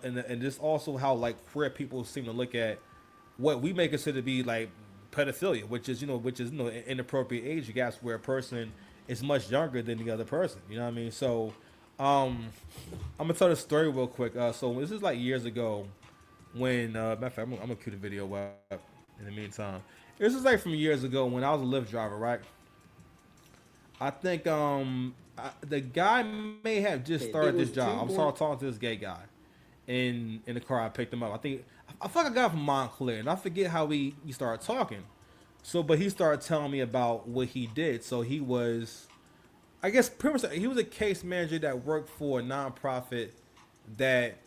and just also how like queer people seem to look at what we may consider to be like pedophilia, which is inappropriate age gaps where a person is much younger than the other person. You know what I mean? So, I'm gonna tell the story real quick. So this is like years ago when matter of fact, I'm gonna cue the video up in the meantime. This is like from years ago when I was a Lyft driver, right? I think the guy may have just started this job. I'm started talking to this gay guy in the car. I picked him up. I feel like I got from Montclair, and I forget how we started talking. So, but he started telling me about what he did. So he was, I guess, pretty much he was a case manager that worked for a nonprofit that,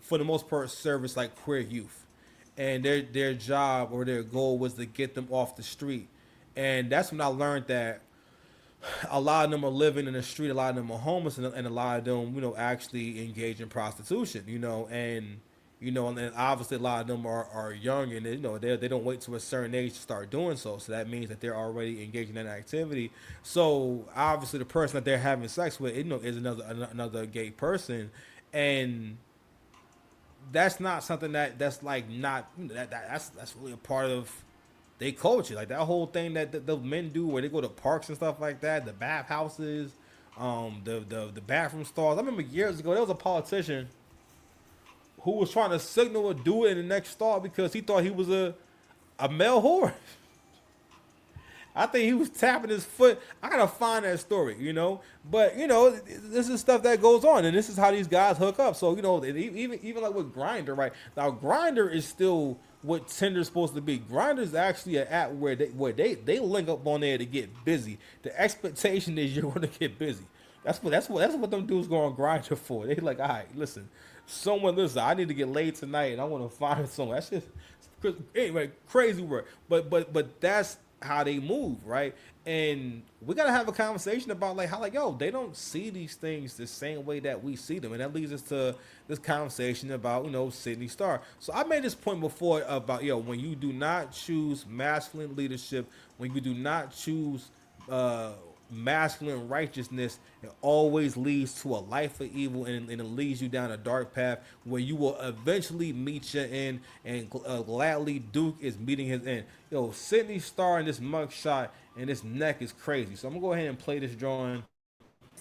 for the most part, service like queer youth, and their job or their goal was to get them off the street. And that's when I learned that a lot of them are living in the street, a lot of them are homeless, and a lot of them, actually engage in prostitution, and then obviously a lot of them are young, and they don't wait to a certain age to start doing so. So that means that they're already engaging in that activity. So obviously the person that they're having sex with, is another gay person, and that's not something that's like not that's really a part of they culture, like that whole thing that the men do, where they go to parks and stuff like that, the bath houses, the bathroom stalls. I remember years ago there was a politician who was trying to signal a dude in the next stall because he thought he was a male whore. I think he was tapping his foot. I gotta find that story, But this is stuff that goes on, and this is how these guys hook up. So even like with Grinder, right now, Grinder is still what Tinder's supposed to be. Grinder is actually an app where they link up on there to get busy. The expectation is you're going to get busy. That's what them dudes go on Grinder for. They like, all right, listen, listen. I need to get laid tonight, and I want to find someone. That's just anyway crazy work. But that's how they move, right? And we gotta have a conversation about like how like they don't see these things the same way that we see them, and that leads us to this conversation about Sidney Starr. So I made this point before about when you do not choose masculine leadership, when you do not choose masculine righteousness, it always leads to a life of evil, and it leads you down a dark path where you will eventually meet your end, and gladly Duke is meeting his end. Sidney Starr in this mugshot and this neck is crazy. So I'm gonna go ahead and play this drawing.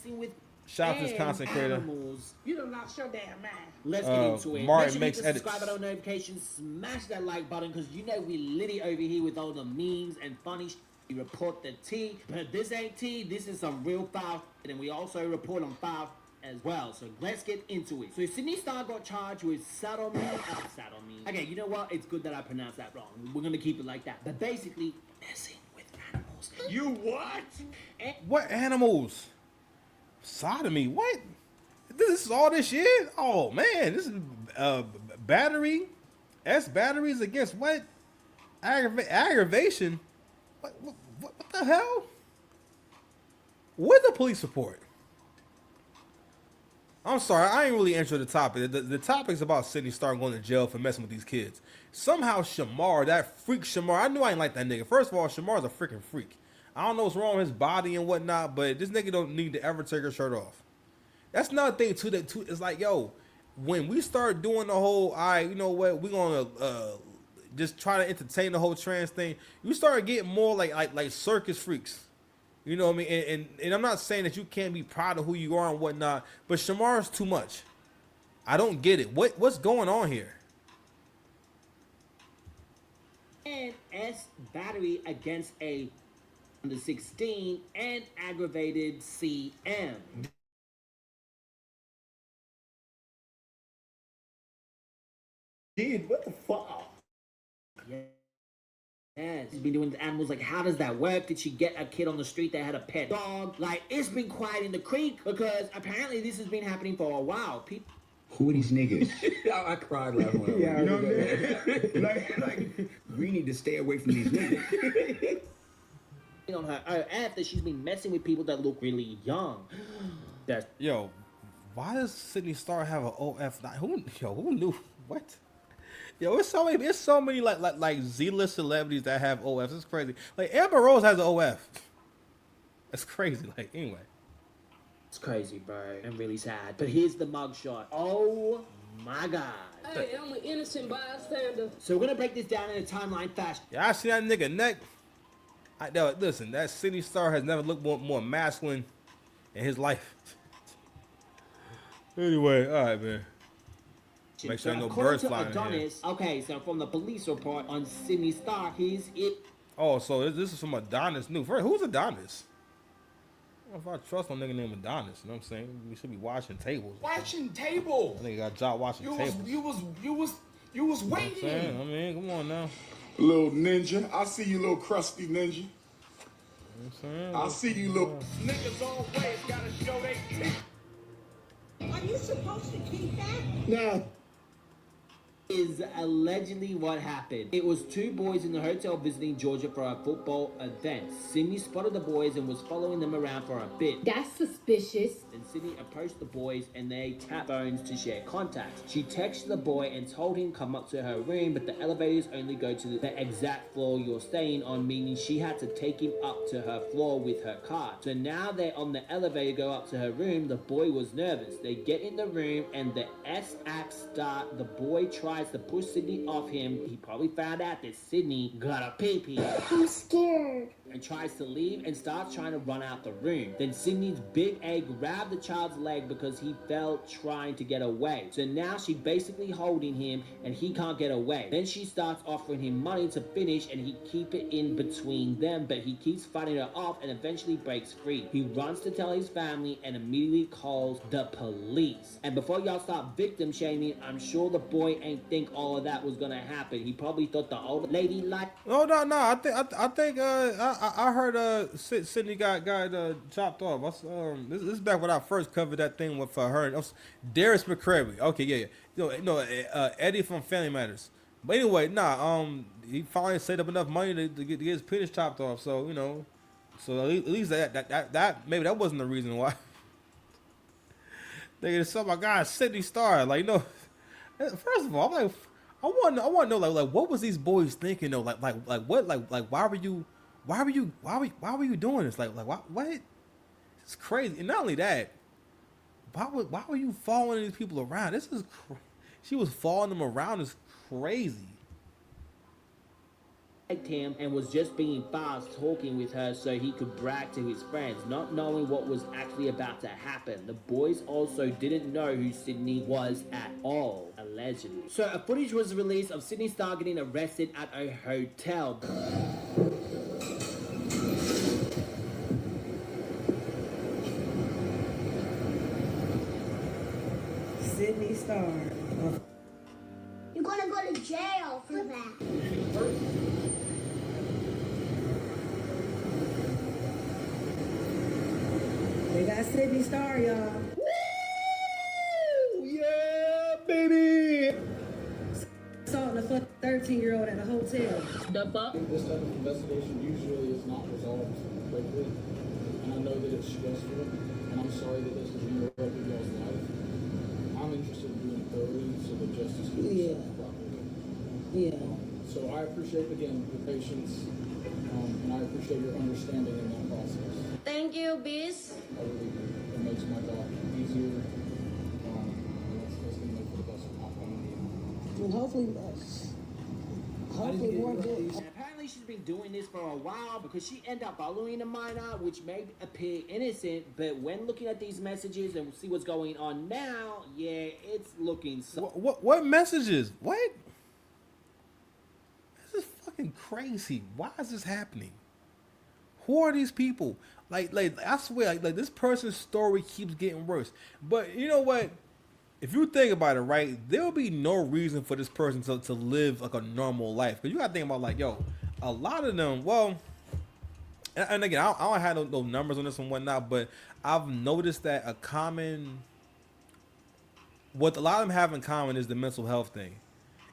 With Shout out to this content creator. Animals. You don't lost your damn mind. Let's get into it. Martin Make sure you makes subscribe and on notifications. Smash that like button because we litty over here with all the memes and funny We report the tea, but this ain't tea. This is some real foul, and we also report on foul as well. So let's get into it. So Sidney Starr got charged with sodomy. Okay, you know what? It's good that I pronounced that wrong. We're gonna keep it like that. But basically, messing with animals. You what? What animals? Sodomy? What? This is all this shit? Oh man, this is battery. Batteries against what? Aggravation. What the hell? Where's the police report? I'm sorry, I ain't really answered the topic. The topic's about Sidney Starr going to jail for messing with these kids. Somehow Shamar, that freak Shamar, I knew I ain't like that nigga. First of all, Shamar's a freaking freak. I don't know what's wrong with his body and whatnot, but this nigga don't need to ever take her shirt off. That's another thing too. It's like, yo, when we start doing the whole, all right, you know what, we're gonna just try to entertain the whole trans thing. You start getting more like circus freaks. You know what I mean? And I'm not saying that you can't be proud of who you are and whatnot, but Shamar's too much. I don't get it. What's going on here? And S battery against a under 16 and aggravated CM. Dude, what the fuck? Yeah. Yes, she's been doing the animals. Like, how does that work? Did she get a kid on the street that had a pet dog? Like, it's been quiet in the creek because apparently this has been happening for a while. People. Who are these niggas? I cried laughing when Yeah, you know what I mean? like, we need to stay away from these niggas. On her app that she's been messing with people that look really young. That's Yo, why does Sidney Starr have an OF? Who knew? What? Yo, it's so many like Z-list celebrities that have OFs. It's crazy. Like Amber Rose has an OF. That's crazy. Like anyway. it's crazy, bro. And really sad. But here's the mugshot. Oh My God. Hey, I'm an innocent bystander. So we're gonna break this down in a timeline fashion. Yeah, I see that nigga neck. Listen, that Sidney Star has never looked more masculine in his life. Anyway, all right, man. Make sure ain't no According birds to flying in here. Adonis, okay, so from the police report on Sidney Starr, he's it. Oh, so this is from Adonis New. First, who's Adonis? I don't know if I trust no nigga named Adonis. You know what I'm saying? We should be washing tables. Watching table. I think I got job washing tables. You was You know what I'm waiting. saying? I mean, come on now. Little ninja. I see you, little crusty ninja. You know what I'm saying? I see you, little. Niggas always gotta show they teeth. Are you supposed to keep that? No. Is allegedly what happened. It was two boys in the hotel visiting Georgia for a football event. Sidney spotted the boys and was following them around for a bit. That's suspicious. Then Sidney approached the boys and they tapped phones to share contacts. She texted the boy and told him come up to her room, but the elevators only go to the exact floor you're staying on, meaning she had to take him up to her floor with her car. So now they're on the elevator, go up to her room. The boy was nervous. They get in the room and the S-act start. The boy tries to push Sidney off him. He probably found out that Sidney got a pee-pee. I'm scared. And tries to leave and starts trying to run out the room. Then Sidney's big A grabbed the child's leg because he fell trying to get away. So now she basically holding him and he can't get away. Then she starts offering him money to finish and he keep it in between them, but he keeps fighting her off and eventually breaks free. He runs to tell his family and immediately calls the police. And before y'all start victim shaming, I'm sure the boy ain't think all of that was gonna happen. He probably thought the old lady liked. Oh no. I think I heard Sidney got chopped off. This is back when I first covered that thing with her. Darius McCrary. Okay, yeah. Eddie from Family Matters. But anyway, he finally saved up enough money to get his penis chopped off. So so at least that maybe that wasn't the reason why. They just saw my guy Sidney Starr. Like, first of all, I'm like, I want to know like what was these boys thinking though? Like why were you doing this? Like what? It's crazy. And not only that, why were you following these people around? This is she was following them around. Is crazy. Him and was just being fast talking with her so he could brag to his friends, not knowing what was actually about to happen. The boys also didn't know who Sidney was at all, allegedly. So a footage was released of Sidney Starr getting arrested at a hotel. Sidney Starr. You're gonna go to jail for that. They got Sidney Starr, y'all. Woo! Yeah, baby. Assaulting a 13-year-old at a hotel. The fuck? This type of investigation usually is not resolved quickly, and I know that it's stressful, and I'm sorry that this has interrupted y'all's life. I'm interested in doing it thoroughly so that justice can be served properly. Yeah. So I appreciate, again, your patience, and I appreciate your understanding in that process. Thank you, Biz. I really do. It makes my job easier, and it's going to make for the best outcome. And hopefully more good. And apparently she's been doing this for a while because she ended up following a minor, which may appear innocent, but when looking at these messages and see what's going on now, yeah, it's looking so. What messages? What? This is fucking crazy. Why is this happening? Who are these people? Like I swear, like this person's story keeps getting worse. But you know what? If you think about it, right, there'll be no reason for this person to live like a normal life. Because you gotta think about like, yo, a lot of them, well, and again, I don't have no numbers on this and whatnot, but I've noticed that what a lot of them have in common is the mental health thing.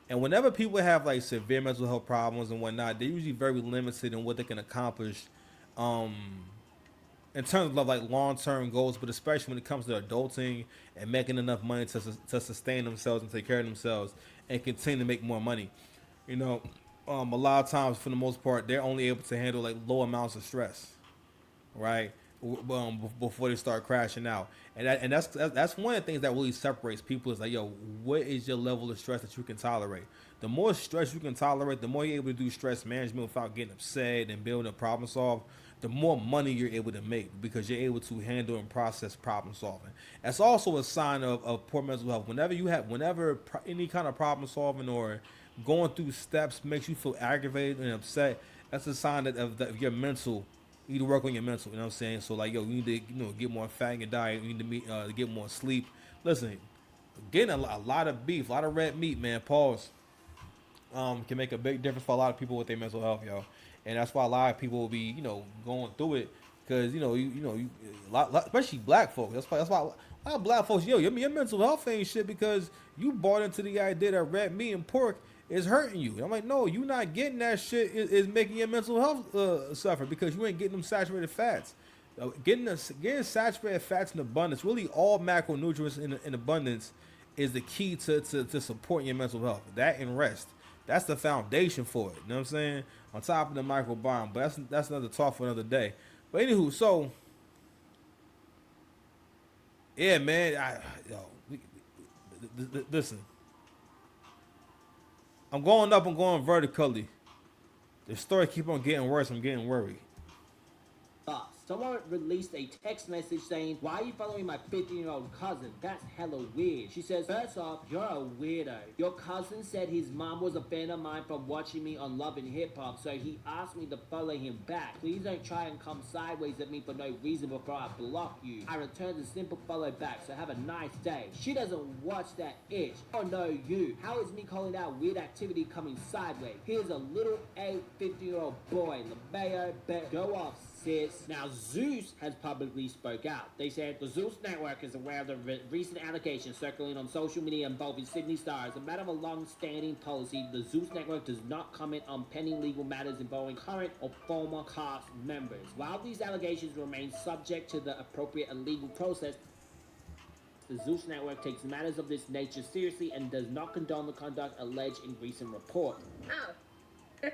And whenever people have like severe mental health problems and whatnot, they're usually very limited in what they can accomplish in terms of like long-term goals, but especially when it comes to adulting and making enough money to sustain themselves and take care of themselves and continue to make more money. A lot of times, for the most part, they're only able to handle like low amounts of stress, right? before they start crashing out. And that's one of the things that really separates people is like, yo, what is your level of stress that you can tolerate? The more stress you can tolerate, the more you're able to do stress management without getting upset and building a problem solve. The more money you're able to make because you're able to handle and process problem solving. That's also a sign of poor mental health. Any kind of problem solving or going through steps makes you feel aggravated and upset, that's a sign of your mental. You need to work on your mental. You know what I'm saying? So like, yo, you need to get more fat in your diet. You need to get more sleep. Listen, getting a lot of beef, a lot of red meat, man. Pause. Can make a big difference for a lot of people with their mental health, yo. And that's why a lot of people will be, going through it because especially black folks. That's why a lot of black folks, yo, your mental health ain't shit because you bought into the idea that red meat and pork is hurting you. I'm like, no, you not getting that shit is making your mental health suffer because you ain't getting them saturated fats. Getting saturated fats in abundance, really all macronutrients in abundance, is the key to supporting your mental health. That and rest. That's the foundation for it. You know what I'm saying? On top of the microbiome. But that's another talk for another day. But anywho, so yeah, man. Listen. I'm going up. I'm going vertically. The story keep on getting worse. I'm getting worried. Someone released a text message saying, "Why are you following my 15-year-old cousin? That's hella weird." She says, "First off, you're a weirdo. Your cousin said his mom was a fan of mine from watching me on Love and Hip Hop, so he asked me to follow him back. Please don't try and come sideways at me for no reason before I block you." I returned a simple follow back, so have a nice day. She doesn't watch that itch. Oh no, you. How is me calling out weird activity coming sideways? Here's a little 15-year-old boy. LeMayo, go off, sis. Now, Zeus has publicly spoke out. They said the Zeus network is aware of the recent allegations circling on social media involving Sidney stars. A matter of a long-standing policy, the Zeus network does not comment on pending legal matters involving current or former cast members. While these allegations remain subject to the appropriate and legal process, the Zeus network takes matters of this nature seriously and does not condone the conduct alleged in recent reports. Oh.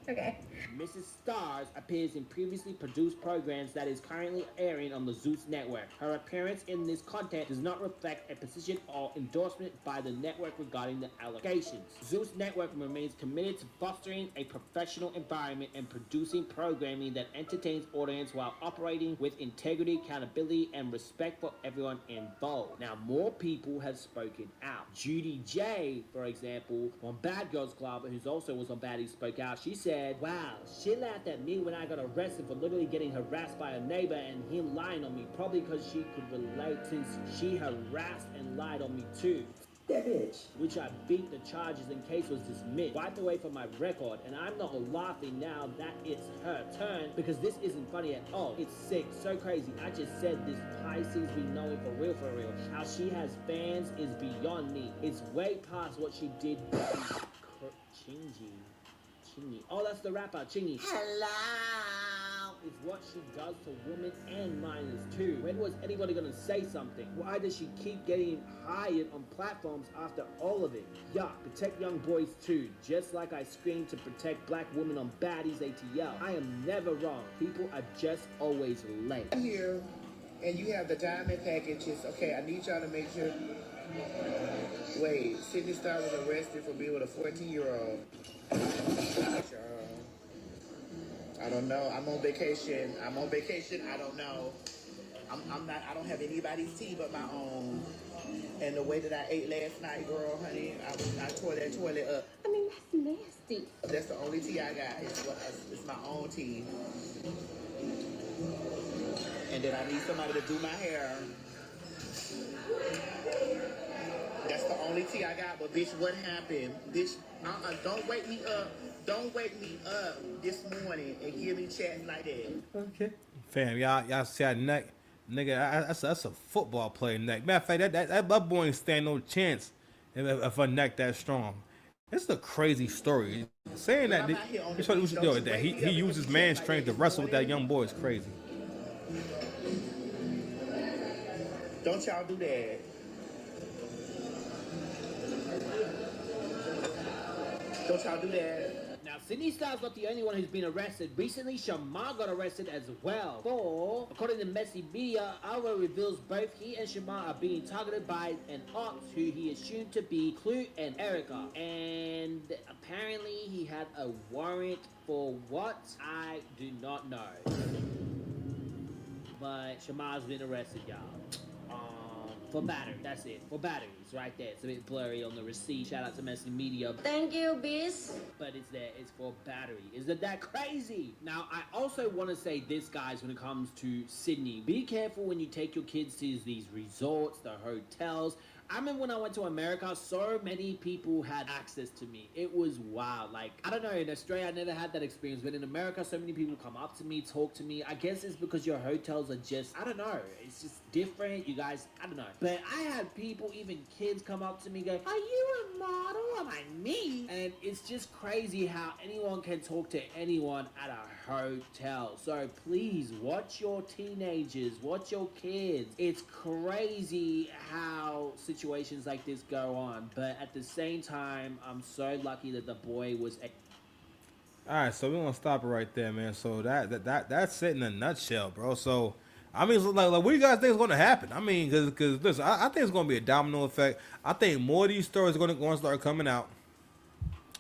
Okay. Mrs. Stars appears in previously produced programs that is currently airing on the Zeus network. Her appearance in this content does not reflect a position or endorsement by the network regarding the allegations. Zeus network remains committed to fostering a professional environment and producing programming that entertains audience while operating with integrity, accountability, and respect for everyone involved. Now, more people have spoken out. Judy J, for example, on Bad Girls Club, who's also was on Baddies, spoke out. She said, "Wow, she laughed at me when I got arrested for literally getting harassed by a neighbor and him lying on me, probably because she could relate since she harassed and lied on me too. That bitch." Which I beat the charges and case was dismissed, wiped away from my record, and I'm not laughing now that it's her turn because this isn't funny at all. It's sick, so crazy. I just said this Pisces be knowing for real. How she has fans is beyond me. It's way past what she did. Chingy. Oh, that's the rapper, Chingy. Hello! Is what she does to women and minors too. When was anybody gonna say something? Why does she keep getting hired on platforms after all of it? Yuck, protect young boys too. Just like I scream to protect black women on Baddies ATL. I am never wrong. People are just always late. I'm here, and you have the diamond packages. Okay, I need y'all to make sure. Wait, Sidney Star was arrested for being with a 14-year-old. I don't know. I'm on vacation. I don't know. I'm not. I don't have anybody's tea but my own. And the way that I ate last night, girl, honey, I tore that toilet up. I mean, that's nasty. That's the only tea I got. It's my own tea. And then I need somebody to do my hair. That's the only tea I got. But bitch, what happened? Bitch, don't wake me up. Don't wake me up this morning and give me chatting like that. Okay. Fam, y'all see that neck? Nigga, that's a football player neck. Matter of fact, that boy ain't stand no chance if a neck that strong. It's a crazy story. Saying that he uses man strength to wrestle with that young boy is crazy. Don't y'all do that. Don't y'all do that. Now, Sidney Styles not the only one who's been arrested. Recently, Shamar got arrested as well. For, according to Messy Media, Alva reveals both he and Shamar are being targeted by an ops who he assumed to be Clue and Erica. And apparently he had a warrant for what? I do not know. But Shamar's been arrested, y'all. For battery, that's it. For batteries, right there. It's a bit blurry on the receipt. Shout out to Messy Media. Thank you, Biz. But it's there. It's for battery. Isn't that crazy? Now, I also want to say this, guys, when it comes to Sydney. Be careful when you take your kids to these resorts, the hotels. I remember when I went to America, so many people had access to me. It was wild. Like, I don't know, in Australia, I never had that experience. But in America, so many people come up to me, talk to me. I guess it's because your hotels are just, I don't know. It's just different. You guys, I don't know. But I had people, even kids, come up to me, go, are you a model? I'm like, me? And it's just crazy how anyone can talk to anyone at a hotel. So please, watch your teenagers. Watch your kids. It's crazy how situations like this go on, but at the same time, I'm so lucky that the boy was. All right, so we're gonna stop it right there, man. So that's it in a nutshell, bro. So I mean, like what do you guys think is gonna happen? I mean, because listen, I think it's gonna be a domino effect. I think more of these stories are gonna start coming out.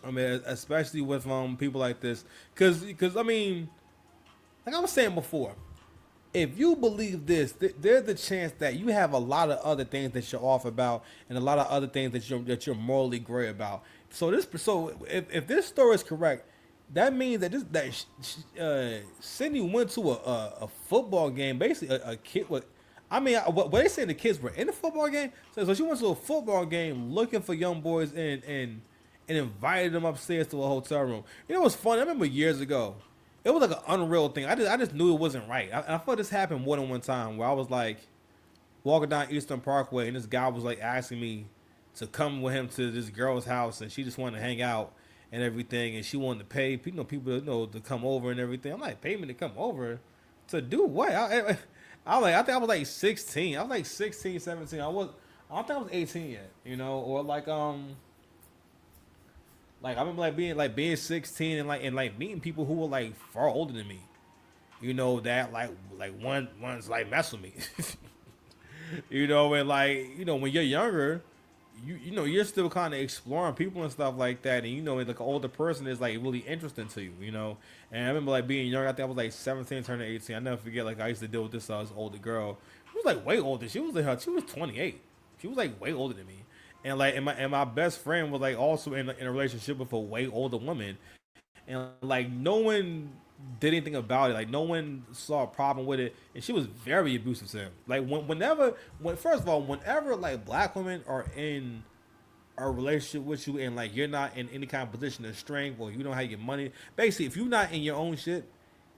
I mean, especially with people like this, because I mean, like I was saying before, if you believe this, there's the chance that you have a lot of other things that you're off about, and a lot of other things that you're morally gray about. So if this story is correct, that means that Sidney went to a football game, basically a kid with. I mean, what they saying the kids were in the football game. So she went to a football game looking for young boys and invited them upstairs to a hotel room. You know what's funny? I remember years ago. It was like an unreal thing. I just knew it wasn't right. I thought this happened more than one time where I was like walking down Eastern Parkway and this guy was like asking me to come with him to this girl's house and she just wanted to hang out and everything and she wanted to pay people to come over and everything. I'm like, pay me to come over to do what? I think I was like 16. I was like 16, 17. I don't think I was 18 yet. Or like I remember being 16 and meeting people who were like far older than me. That like one's like mess with me. And when you're younger, you're still kind of exploring people and stuff like that, and like an older person is like really interesting to you. And I remember like being younger. I think I was like 17 turning 18. I never forget, like I used to deal with this older girl. She was like way older. She was 28. She was like way older than me. And like, and my best friend was like also in a relationship with a way older woman, and like no one did anything about it. Like no one saw a problem with it, and she was very abusive to him. Like whenever like black women are in a relationship with you, and like you're not in any kind of position of strength, or you don't have your money. Basically, if you're not in your own shit,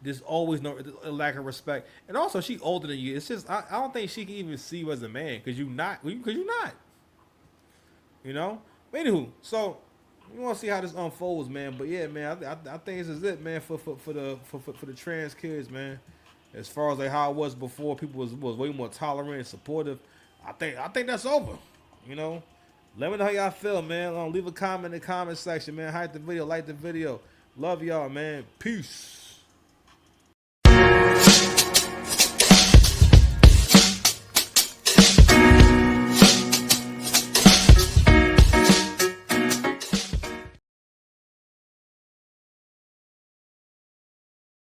there's always no lack of respect. And also, she's older than you. It's just I don't think she can even see you as a man because you're not. But anywho, so we want to see how this unfolds, man. But yeah, man, I think this is it, man, for the trans kids, man. As far as like how it was before, people was way more tolerant and supportive. I think that's over. Let me know how y'all feel, man. Leave a comment in the comment section, man. Hype the video, like the video. Love y'all, man. Peace.